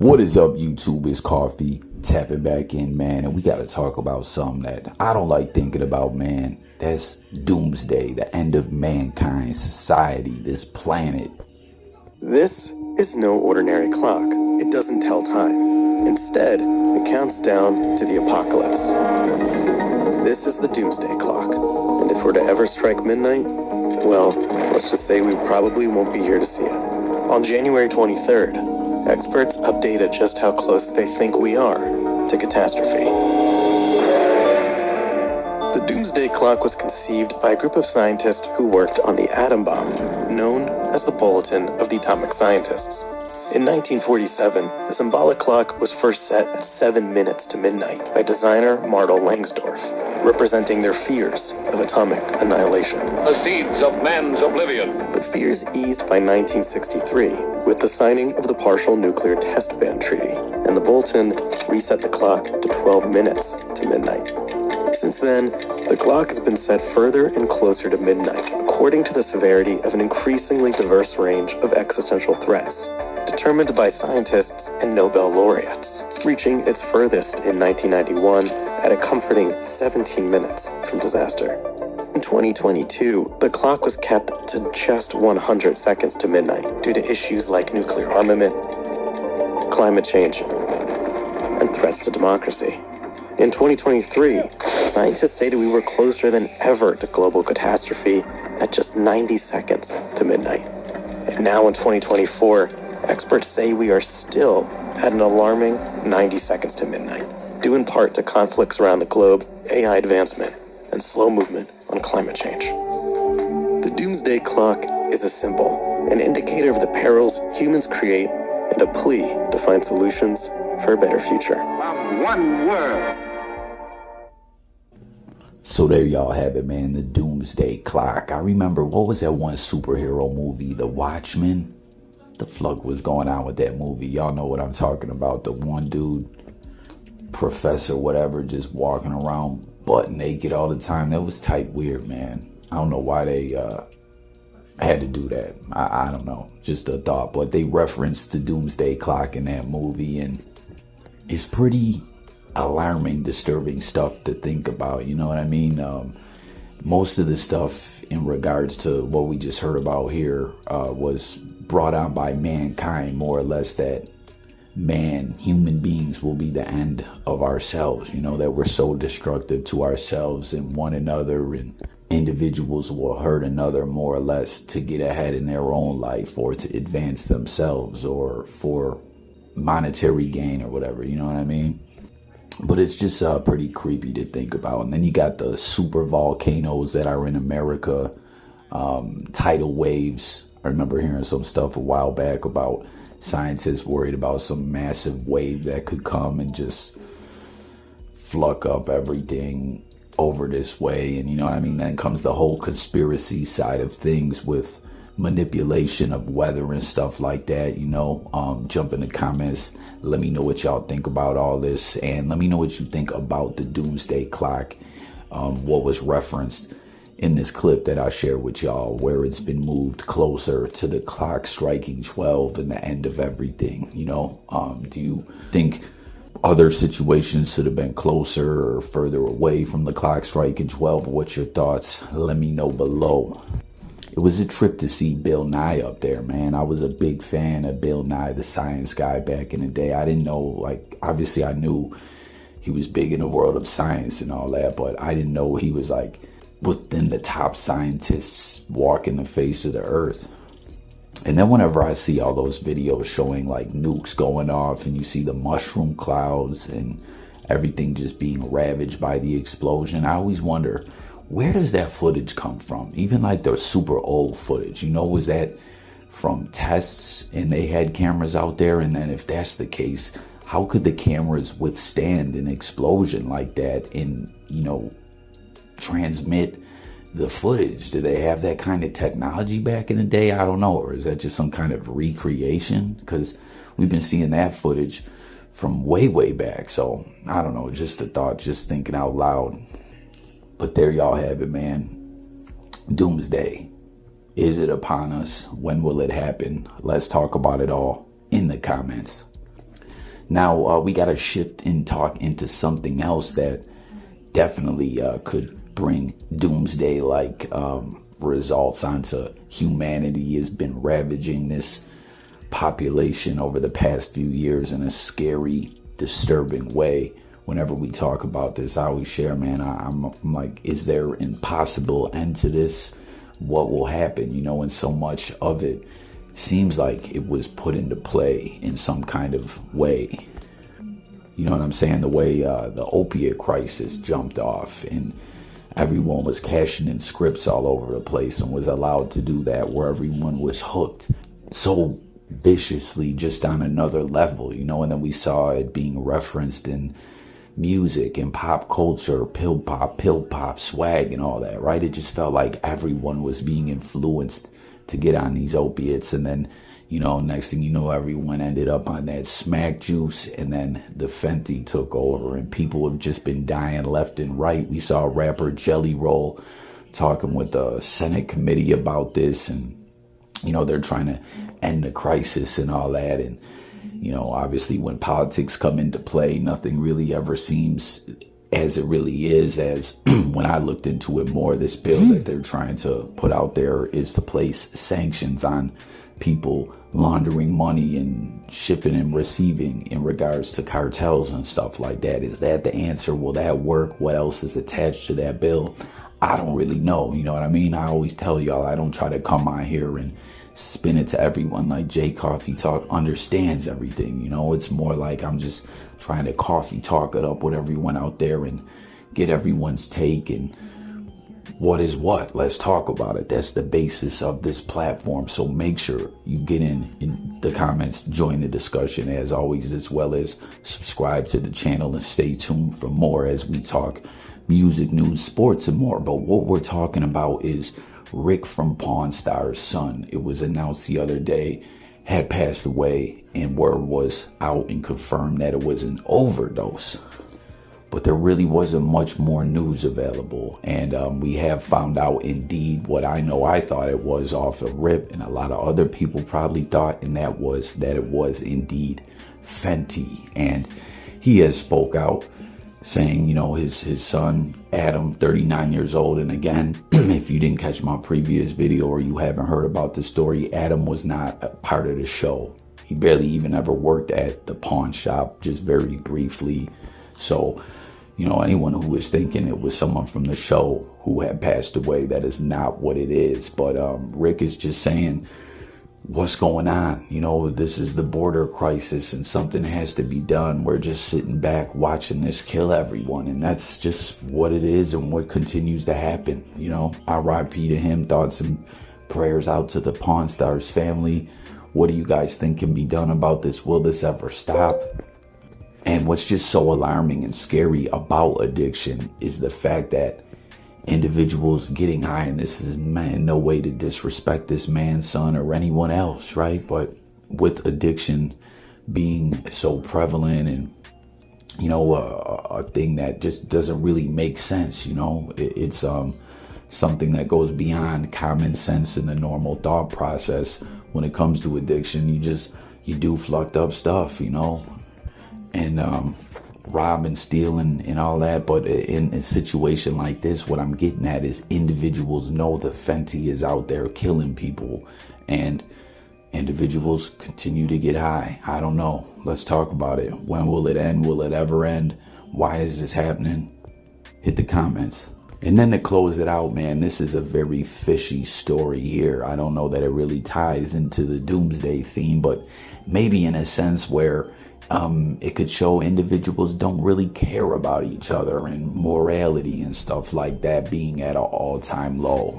What is up, YouTube? It's Coffee tapping back in, man, and we got to talk about something that I don't like thinking about, man. That's Doomsday, the end of mankind, society, this planet. This is no ordinary clock. It doesn't tell time. Instead, it counts down to the apocalypse. This is the Doomsday clock, and if we're to ever strike midnight, well, let's just say we probably won't be here to see it. On January 23rd, experts updated just how close they think we are to catastrophe. The Doomsday Clock was conceived by a group of scientists who worked on the atom bomb, known as the Bulletin of the Atomic Scientists. In 1947, the symbolic clock was first set at 7 minutes to midnight by designer Martel Langsdorff, representing their fears of atomic annihilation. The seeds of man's oblivion. But fears eased by 1963 with the signing of the Partial Nuclear Test Ban Treaty, and the Bulletin reset the clock to 12 minutes to midnight. Since then, the clock has been set further and closer to midnight, according to the severity of an increasingly diverse range of existential threats, determined by scientists and Nobel laureates, reaching its furthest in 1991 at a comforting 17 minutes from disaster. In 2022, the clock was kept to just 100 seconds to midnight due to issues like nuclear armament, climate change, and threats to democracy. In 2023, scientists stated we were closer than ever to global catastrophe at just 90 seconds to midnight. And now in 2024, experts say we are still at an alarming 90 seconds to midnight, due in part to conflicts around the globe, AI advancement, and slow movement on climate change. The Doomsday Clock is a symbol, an indicator of the perils humans create, and a plea to find solutions for a better future. From one world. So there y'all have it, man, the Doomsday Clock. I remember, what was that one superhero movie, The Watchmen? The fuck was going on with that movie? Y'all know what I'm talking about. The one dude, professor, whatever, just walking around butt naked all the time. That was type weird, man. I don't know why they had to do that. I don't know, just a thought. But they referenced the Doomsday Clock in that movie, and it's pretty alarming, disturbing stuff to think about. You know what I mean? Most of the stuff in regards to what we just heard about here was brought on by mankind, more or less, that human beings will be the end of ourselves, you know, that we're so destructive to ourselves and one another, and individuals will hurt another more or less to get ahead in their own life or to advance themselves or for monetary gain or whatever, you know what I mean? But it's just pretty creepy to think about. And then you got the super volcanoes that are in America, tidal waves. I remember hearing some stuff a while back about scientists worried about some massive wave that could come and just fluck up everything over this way. And you know what I mean? Then comes the whole conspiracy side of things with manipulation of weather and stuff like that. You know, jump in the comments. Let me know what y'all think about all this, and let me know what you think about the Doomsday Clock, what was referenced in this clip that I shared with y'all, where it's been moved closer to the clock striking 12 and the end of everything. You know, do you think other situations should have been closer or further away from the clock striking 12? What's your thoughts? Let me know below. It was a trip to see Bill Nye up there, man. I was a big fan of Bill Nye, the science guy, back in the day. I didn't know, like, obviously I knew he was big in the world of science and all that, but I didn't know he was like within the top scientists walking the face of the earth. And then whenever I see all those videos showing like nukes going off and you see the mushroom clouds and everything just being ravaged by the explosion, I always wonder, where does that footage come from? Even like the super old footage, you know, was that from tests and they had cameras out there? And then if that's the case, how could the cameras withstand an explosion like that and, you know, transmit the footage? Do they have that kind of technology back in the day? I don't know. Or is that just some kind of recreation? Because we've been seeing that footage from way, way back. So I don't know, just a thought, just thinking out loud. But there y'all have it, man. Doomsday. Is it upon us? When will it happen? Let's talk about it all in the comments. Now, we got to shift and talk into something else that definitely could bring doomsday-like results onto humanity. Has been ravaging this population over the past few years in a scary, disturbing way. Whenever we talk about this, I always share, man, I'm like, is there an impossible end to this? What will happen? And so much of it seems like it was put into play in some kind of way. You know what I'm saying? The way the opiate crisis jumped off and everyone was cashing in scripts all over the place and was allowed to do that, where everyone was hooked so viciously, just on another level, and then we saw it being referenced in music and pop culture, pill pop, swag and all that, right? It just felt like everyone was being influenced to get on these opiates, and then next thing you know, everyone ended up on that smack juice, and then the Fenty took over and people have just been dying left and right. We saw rapper Jelly Roll talking with the Senate committee about this, and they're trying to end the crisis and all that. And obviously when politics come into play, nothing really ever seems as it really is. As when I looked into it more, this bill that they're trying to put out there is to place sanctions on people laundering money and shipping and receiving in regards to cartels and stuff like that. Is that the answer? Will that work? What else is attached to that bill? I don't really know. You know what I mean? I always tell y'all, I don't try to come on here and spin it to everyone like Jay Coffee Talk understands everything. It's more like I'm just trying to coffee talk it up with everyone out there and get everyone's take and what is what. Let's talk about it. That's the basis of this platform. So make sure you get in the comments, join the discussion as always, as well as subscribe to the channel and stay tuned for more as we talk music, news, sports, and more. But what we're talking about is Rick from Pawn Stars' son. It was announced the other day had passed away, and word was out and confirmed that it was an overdose. But there really wasn't much more news available, and we have found out indeed what I thought it was off the rip, and a lot of other people probably thought, and that it was indeed Fenty. And he has spoke out saying, his son, Adam, 39 years old. And again, if you didn't catch my previous video or you haven't heard about the story, Adam was not a part of the show. He barely even ever worked at the pawn shop, just very briefly. So, anyone who was thinking it was someone from the show who had passed away, that is not what it is. But Rick is just saying, what's going on? This is the border crisis and something has to be done. We're just sitting back watching this kill everyone, and that's just what it is and what continues to happen. R.I.P. to him. Thoughts and prayers out to the Pawn Stars family. What do you guys think can be done about this? Will this ever stop? And what's just so alarming and scary about addiction is the fact that individuals getting high, and this is, man, no way to disrespect this man's son or anyone else, right? But with addiction being so prevalent and, a thing that just doesn't really make sense, it's something that goes beyond common sense and the normal thought process. When it comes to addiction, you do fucked up stuff, and rob and steal and all that. But in a situation like this, what I'm getting at is individuals know the Fenty is out there killing people, and individuals continue to get high. I don't know. Let's talk about it. When will it end? Will it ever end? Why is this happening? Hit the comments. And then to close it out, man, this is a very fishy story here. I don't know that it really ties into the Doomsday theme, but maybe in a sense where it could show individuals don't really care about each other and morality and stuff like that being at an all-time low.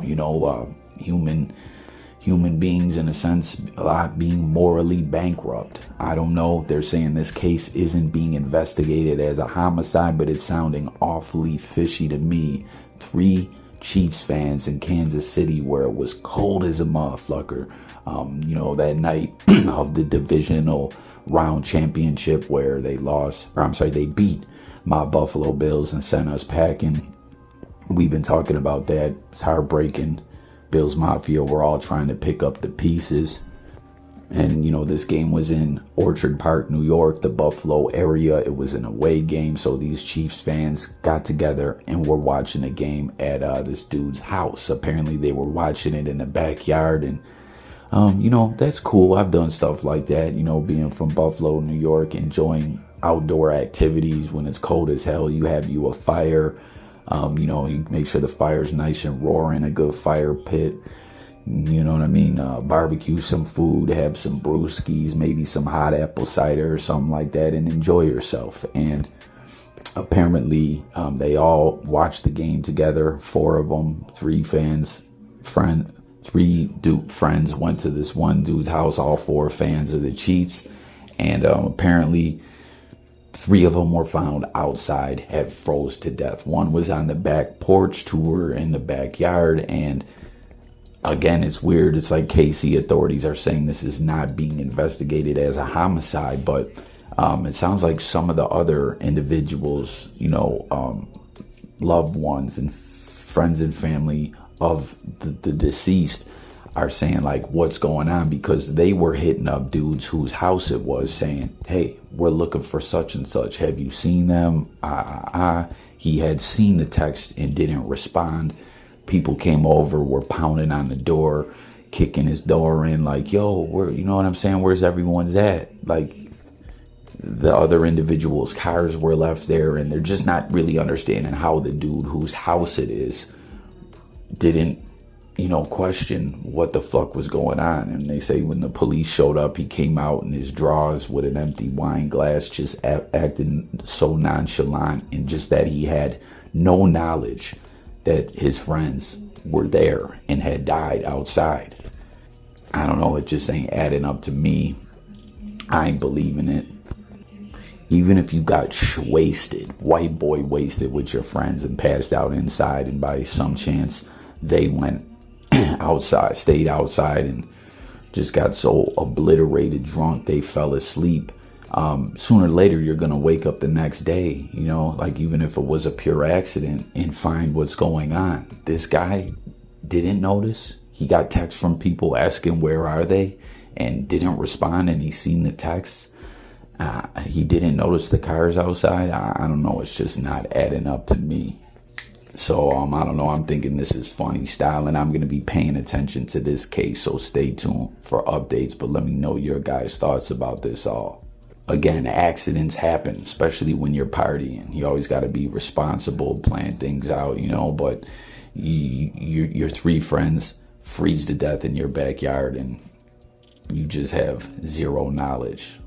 Human beings, in a sense, a lot being morally bankrupt. I don't know. They're saying this case isn't being investigated as a homicide, but it's sounding awfully fishy to me. 3 Chiefs fans in Kansas City where it was cold as a motherfucker. That night of the divisional round championship where they beat my Buffalo Bills and sent us packing. We've been talking about that. It's heartbreaking. Bills Mafia, we're all trying to pick up the pieces. And, this game was in Orchard Park, New York, the Buffalo area. It was an away game. So these Chiefs fans got together and were watching a game at this dude's house. Apparently they were watching it in the backyard. And, that's cool. I've done stuff like that, being from Buffalo, New York, enjoying outdoor activities when it's cold as hell. You have a fire, you make sure the fire's nice and roaring, a good fire pit. You know what I mean? Barbecue some food, have some brewskis, maybe some hot apple cider or something like that, and enjoy yourself. And apparently, they all watched the game together. 4 of them, 3 friends went to this one dude's house. All 4 fans of the Chiefs, and apparently 3 of them were found outside, had froze to death. 1 was on the back porch, 2 were in the backyard. And again, it's weird. It's like KC authorities are saying this is not being investigated as a homicide, but it sounds like some of the other individuals, loved ones and friends and family of the deceased are saying, like, what's going on? Because they were hitting up dudes whose house it was, saying, hey, we're looking for such and such. Have you seen them? He had seen the text and didn't respond. People came over, were pounding on the door, kicking his door in, like, yo, you know what I'm saying? Where's everyone's at? Like, the other individuals' cars were left there, and they're just not really understanding how the dude whose house it is didn't, question what the fuck was going on. And they say when the police showed up, he came out in his drawers with an empty wine glass, just acting so nonchalant, and just that he had no knowledge that his friends were there and had died outside. I don't know, it just ain't adding up to me. I ain't believing it. Even if you got wasted, white boy wasted with your friends and passed out inside, and by some chance they went outside, stayed outside, and just got so obliterated drunk they fell asleep. Sooner or later you're gonna wake up the next day, like, even if it was a pure accident, and find what's going on. This guy didn't notice. He got texts from people asking where are they, and didn't respond, and he seen the texts. He didn't notice the cars outside. I don't know, it's just not adding up to me. So I don't know, I'm thinking this is funny style, and I'm going to be paying attention to this case, so stay tuned for updates. But let me know your guys' thoughts about this all. Again, accidents happen, especially when you're partying. You always got to be responsible, plan things out, but your 3 friends freeze to death in your backyard, and you just have zero knowledge.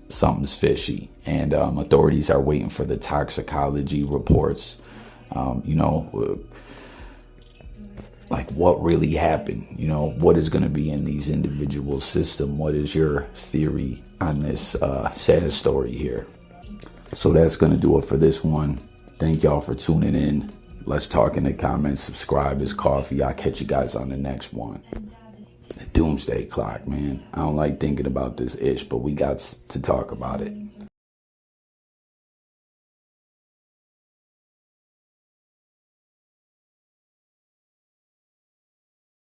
Something's fishy, and authorities are waiting for the toxicology reports. Like, what really happened? What is going to be in these individuals' system? What is your theory on this sad story here? So that's going to do it for this one. Thank y'all for tuning in. Let's talk in the comments. Subscribe is coffee. I'll catch you guys on the next one. The Doomsday Clock, man. I don't like thinking about this ish, but we got to talk about it.